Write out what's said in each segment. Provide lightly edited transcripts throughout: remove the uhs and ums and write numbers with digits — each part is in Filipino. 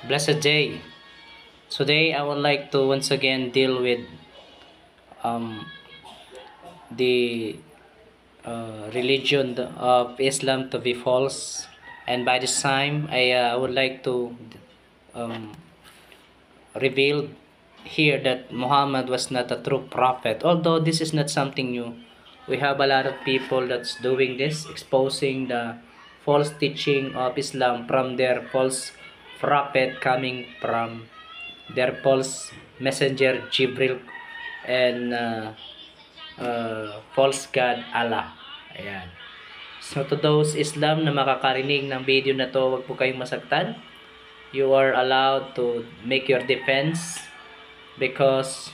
Blessed day. Today I would like to once again deal with um, the religion of Islam to be false, and by this time I would like to um, reveal here that Muhammad was not a true prophet. Although this is not something new, we have a lot of people that's doing this, exposing the false teaching of Islam from their false prophet coming from their false messenger Jibril and false god Allah. Ayan. So to those Islam na makakarinig ng video na to, wag po kayong masaktan. You are allowed to make your defense because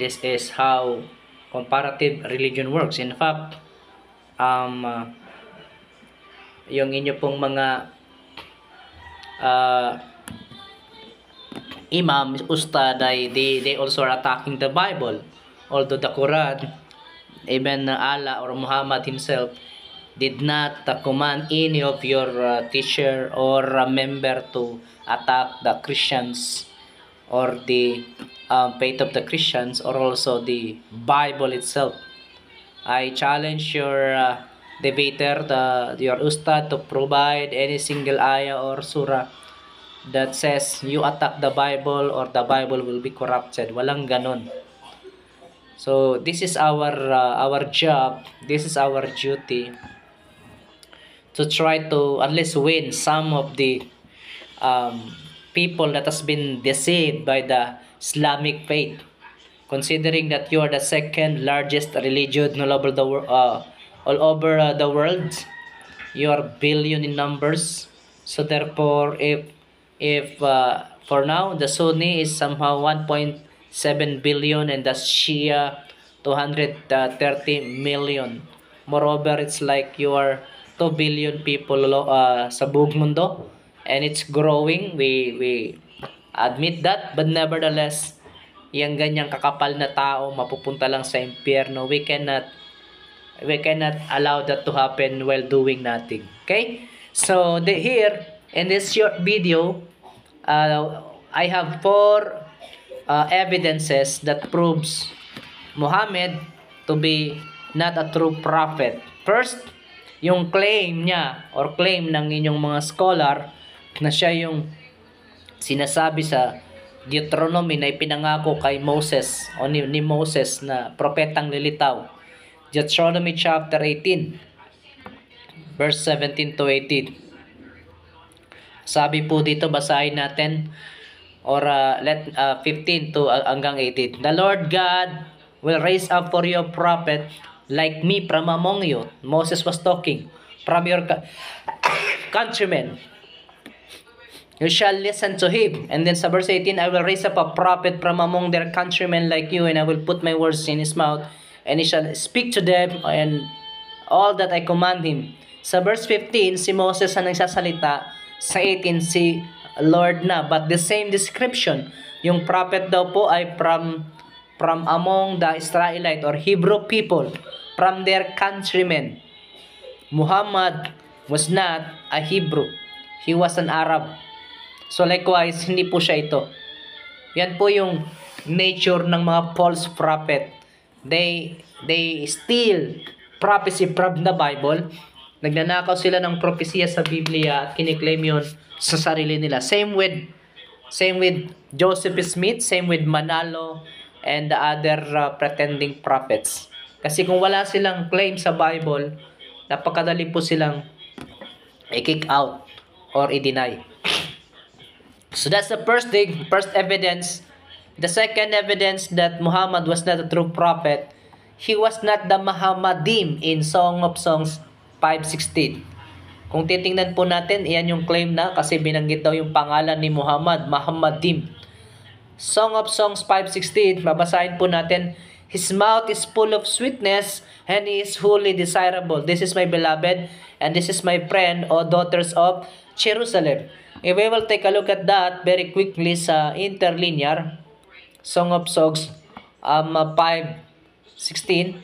this is how comparative religion works. In fact, yung inyo pong mga imam, ustad, they also are attacking the Bible. Although the Quran, even Allah or Muhammad himself, did not command any of your teacher or member to attack the Christians or the faith of the Christians or also the Bible itself. I challenge your debater, your ustad, to provide any single ayah or surah that says you attack the Bible or the Bible will be corrupted. Walang ganon. So this is our job. This is our duty to try to at least win some of the people that has been deceived by the Islamic faith. Considering that you are the second largest religion all over the world, you are billion in numbers. So therefore, if for now the Sunni is somehow 1.7 billion and the Shia 230 million. Moreover, it's like you are 2 billion people sa buong mundo, and it's growing. We admit that, but nevertheless, yung ganyang kakapal na tao mapupunta lang sa impyerno. We cannot allow that to happen while doing nothing. Okay? So here in this short video, I have 4 evidences that proves Muhammad to be not a true prophet. First, yung claim niya or claim ng inyong mga scholar na siya yung sinasabi sa Deuteronomy na ipinangako kay Moses o ni Moses na propetang lilitaw. Deuteronomy chapter 18 verse 17 to 18. Sabi po dito, basahin natin or 15 to hanggang 18. The Lord God will raise up for you a prophet like me from among you. Moses was talking, from your countrymen. You shall listen to him. And then sa verse 18, I will raise up a prophet from among their countrymen like you, and I will put my words in his mouth, and he shall speak to them and all that I command him. Sa verse 15, si Moses ang nagsasalita. Sa 18, si Lord na. But the same description, yung prophet daw po ay from among the Israelite or Hebrew people, from their countrymen. Muhammad was not a Hebrew. He was an Arab. So likewise, hindi po siya ito. Yan po yung nature ng mga false prophet. They steal prophecy from the Bible. Nagnanakaw sila ng propesya sa Biblia at kiniklaim yun sa sarili nila. Same with Joseph Smith, same with Manalo and the other pretending prophets. Kasi kung wala silang claim sa Bible, napakadali po silang i-kick out or i-deny. So that's the first thing, first evidence. The second evidence that Muhammad was not a true prophet, he was not the Muhammadim in Song of Songs 5:16. Kung titingnan po natin, iyan yung claim na kasi binanggit daw yung pangalan ni Muhammad, Muhammadim. Song of Songs 5:16, babasahin po natin, his mouth is full of sweetness and he is wholly desirable. This is my beloved and this is my friend, O daughters of Jerusalem. If we will take a look at that very quickly sa interlinear, Song of Songs 5:16.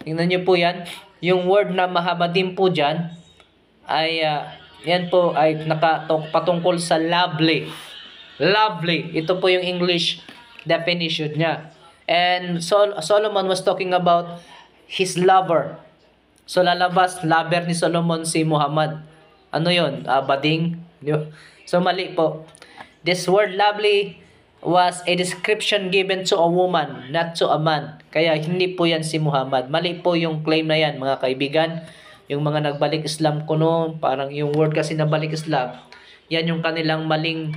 Tingnan nyo po yan. Yung word na Muhammadim po dyan ay Yan po ay patungkol sa lovely. Lovely. Ito po yung English definition niya. And Solomon was talking about his lover. So lalabas, lover ni Solomon si Muhammad. Ano yun? Bading? So mali po. This word lovely was a description given to a woman, not to a man. Kaya hindi po yan si Muhammad. Mali po yung claim na yan, mga kaibigan. Yung mga nagbalik Islam kuno, parang yung word kasi na balik Islam, yan yung kanilang maling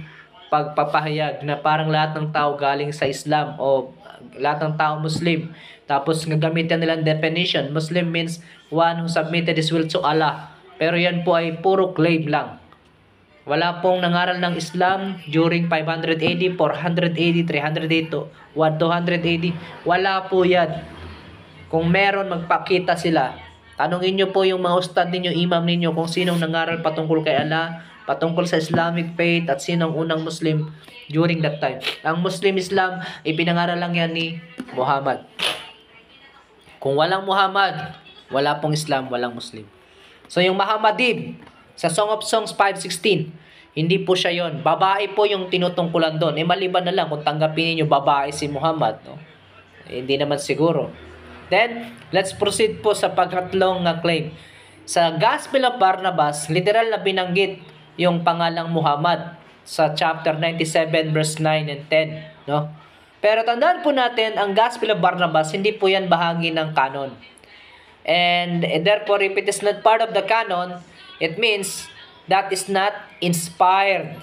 pagpapahayag na parang lahat ng tao galing sa Islam o lahat ng tao Muslim. Tapos gagamitan nilang definition. Muslim means one who submitted his will to Allah. Pero yan po ay puro claim lang. Wala pong nangaral ng Islam during 500 AD, 400 AD, 300 AD, 200 AD. Wala po yan. Kung meron, magpakita sila. Tanungin nyo po yung mga ustad ninyo, imam ninyo, kung sinong nangaral patungkol kay Allah, patungkol sa Islamic faith, at sinong unang Muslim during that time. Ang Muslim Islam, ipinangaral lang yan ni Muhammad. Kung walang Muhammad, wala pong Islam, walang Muslim. So yung Muhammadib, sa Song of Songs 5:16, hindi po siya yon. Babae po yung tinutungkulan doon. Maliban na lang kung tanggapin niyo babae si Muhammad. No? Hindi naman siguro. Then, let's proceed po sa pagkatlong claim. Sa Gospel of Barnabas, literal na binanggit yung pangalang Muhammad sa chapter 97 verse 9 and 10. No? Pero tandaan po natin, ang Gospel of Barnabas, hindi po yan bahagi ng canon. And therefore, if it is not part of the canon, it means that is not inspired.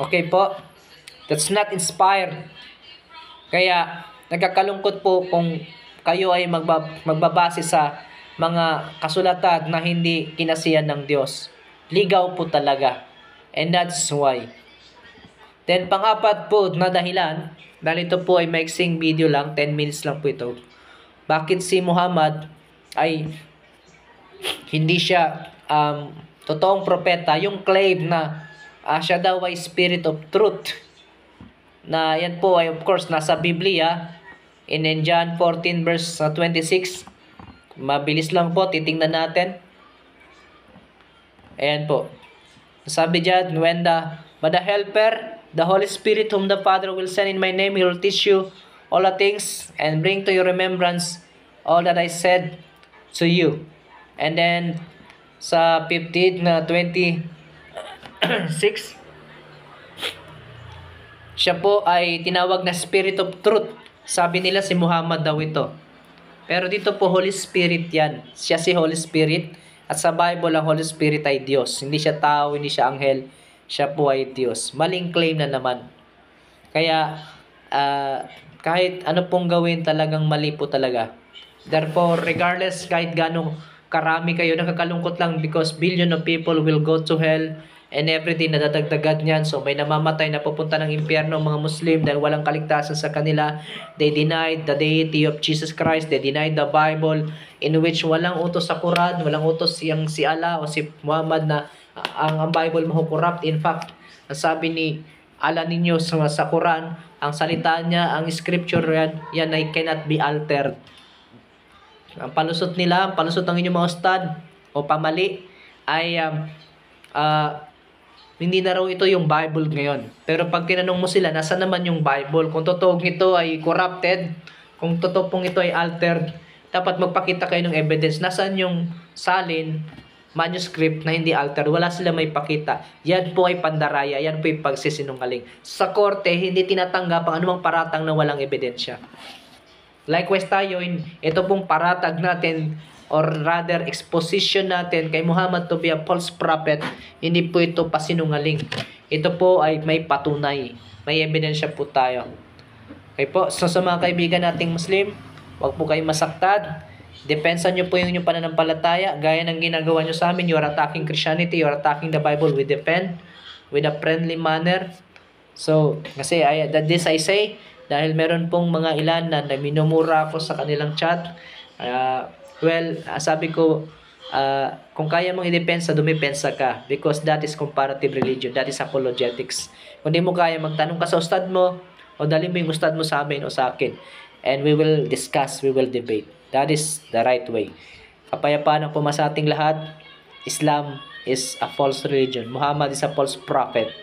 Okay po? That's not inspired. Kaya, nagkakalungkot po kung kayo ay magbabase sa mga kasulatan na hindi kinasiyan ng Diyos. Ligaw po talaga. And that's why. Then, pang-apat po na dahilan, dahil ito po ay maiksing video lang, 10 minutes lang po ito. Bakit si Muhammad ay hindi siya totoong propeta? Yung claim na siya daw ay spirit of truth. Na yan po ay of course nasa Biblia. In John 14 verse 26. Mabilis lang po, titingnan natin. Ayan po. Sabi diyan, but the helper, the Holy Spirit whom the Father will send in my name, He will teach you all the things and bring to your remembrance all that I said to you. And then sa 15 na 26, siya po ay tinawag na Spirit of Truth. Sabi nila si Muhammad daw ito. Pero dito po Holy Spirit yan. Siya si Holy Spirit. At sa Bible ang Holy Spirit ay Diyos. Hindi siya tao, hindi siya anghel. Siya po ay Diyos. Maling claim na naman. Kaya kahit ano pong gawin, talagang mali po talaga. Therefore, regardless kahit ganong karami kayo, nakakalungkot lang because billion of people will go to hell and everything nadadagdagan niyan. So may namamatay na pupunta ng impyerno mga Muslim dahil walang kaligtasan sa kanila. They denied the deity of Jesus Christ. They denied the Bible in which walang utos sa Quran, walang utos si Allah o si Muhammad na ang Bible mahukorrupt. In fact, ang sabi ni Allah ninyo sa Quran, ang salita niya, ang scripture yan ay cannot be altered. Ang palusot nila, ang palusot ng inyong mga ustad o pamali ay hindi na raw ito yung Bible ngayon. Pero pag tinanong mo sila, nasa naman yung Bible? Kung totoo ito ay corrupted, kung totoo pong ito ay altered, dapat magpakita kayo ng evidence. Nasaan yung salin, manuscript na hindi altered? Wala sila may pakita. Yan po ay pandaraya. Yan po ay pagsisinungaling. Sa korte, hindi tinatanggap ang anumang paratang na walang ebidensya. Likewise tayo, ito pong paratag natin or rather exposition natin kay Muhammad to be a false prophet, hindi po ito pasinungaling. Ito po ay may patunay. May ebidensya po tayo. Okay po, so sa mga kaibigan nating Muslim, huwag po kayong masaktad. Depensa nyo po yung inyong pananampalataya. Gaya ng ginagawa nyo sa amin, you are attacking Christianity, you are attacking the Bible. We defend with a friendly manner. So, kasi this I say, dahil meron pong mga ilan na minumura ako sa kanilang chat. Sabi ko, kung kaya mong idepensa, dumipensa ka. Because that is comparative religion. That is apologetics. Kung di mo kaya, magtanong ka sa ustad mo, o dali mo yung ustad mo sa amin o sa akin. And we will discuss, we will debate. That is the right way. Kapayapaan ang pumasa ating lahat. Islam is a false religion. Muhammad is a false prophet.